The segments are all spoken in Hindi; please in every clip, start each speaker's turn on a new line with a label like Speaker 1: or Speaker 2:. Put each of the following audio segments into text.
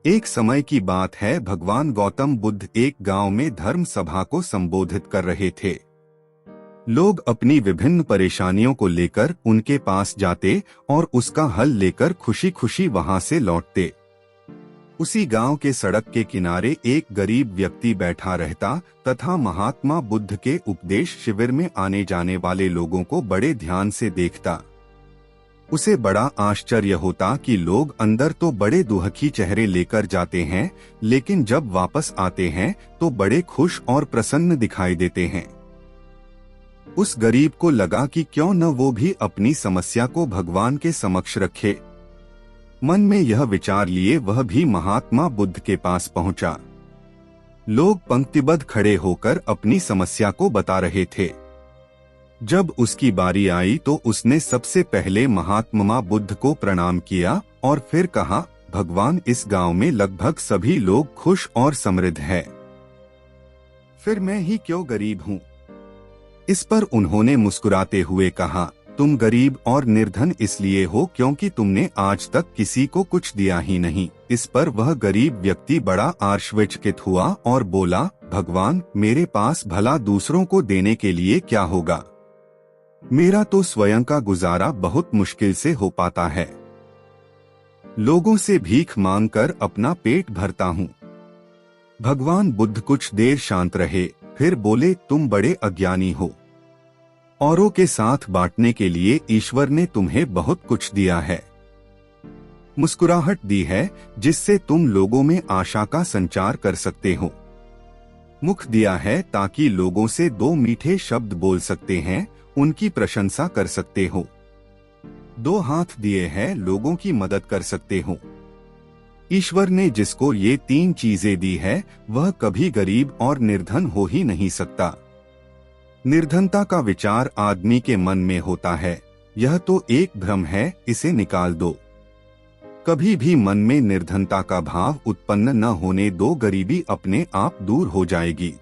Speaker 1: एक समय की बात है, भगवान गौतम बुद्ध एक गांव में धर्म सभा को संबोधित कर रहे थे। लोग अपनी विभिन्न परेशानियों को लेकर उनके पास जाते और उसका हल लेकर खुशी खुशी वहां से लौटते। उसी गांव के सड़क के किनारे एक गरीब व्यक्ति बैठा रहता तथा महात्मा बुद्ध के उपदेश शिविर में आने जाने वाले लोगों को बड़े ध्यान से देखता। उसे बड़ा आश्चर्य होता कि लोग अंदर तो बड़े दुखी चेहरे लेकर जाते हैं, लेकिन जब वापस आते हैं तो बड़े खुश और प्रसन्न दिखाई देते हैं। उस गरीब को लगा कि क्यों न वो भी अपनी समस्या को भगवान के समक्ष रखे। मन में यह विचार लिए वह भी महात्मा बुद्ध के पास पहुंचा। लोग पंक्तिबद्ध खड़े होकर अपनी समस्या को बता रहे थे। जब उसकी बारी आई तो उसने सबसे पहले महात्मा बुद्ध को प्रणाम किया और फिर कहा, भगवान, इस गांव में लगभग सभी लोग खुश और समृद्ध हैं। फिर मैं ही क्यों गरीब हूँ? इस पर उन्होंने मुस्कुराते हुए कहा, तुम गरीब और निर्धन इसलिए हो क्योंकि तुमने आज तक किसी को कुछ दिया ही नहीं। इस पर वह गरीब व्यक्ति बड़ा आश्चर्यचकित हुआ और बोला, भगवान, मेरे पास भला दूसरों को देने के लिए क्या होगा? मेरा तो स्वयं का गुजारा बहुत मुश्किल से हो पाता है। लोगों से भीख मांगकर अपना पेट भरता हूँ। भगवान बुद्ध कुछ देर शांत रहे, फिर बोले, तुम बड़े अज्ञानी हो। औरों के साथ बांटने के लिए ईश्वर ने तुम्हें बहुत कुछ दिया है। मुस्कुराहट दी है जिससे तुम लोगों में आशा का संचार कर सकते हो। मुख दिया है ताकि लोगों से दो मीठे शब्द बोल सकते हैं, उनकी प्रशंसा कर सकते हो। दो हाथ दिए हैं, लोगों की मदद कर सकते हो। ईश्वर ने जिसको ये तीन चीजें दी है वह कभी गरीब और निर्धन हो ही नहीं सकता। निर्धनता का विचार आदमी के मन में होता है, यह तो एक भ्रम है, इसे निकाल दो। कभी भी मन में निर्धनता का भाव उत्पन्न न होने दो, गरीबी अपने आप दूर हो जाएगी।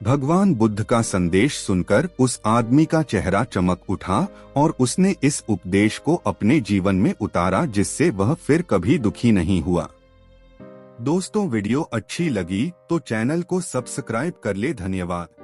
Speaker 1: भगवान बुद्ध का संदेश सुनकर उस आदमी का चेहरा चमक उठा और उसने इस उपदेश को अपने जीवन में उतारा, जिससे वह फिर कभी दुखी नहीं हुआ। दोस्तों, वीडियो अच्छी लगी तो चैनल को सब्सक्राइब कर ले। धन्यवाद।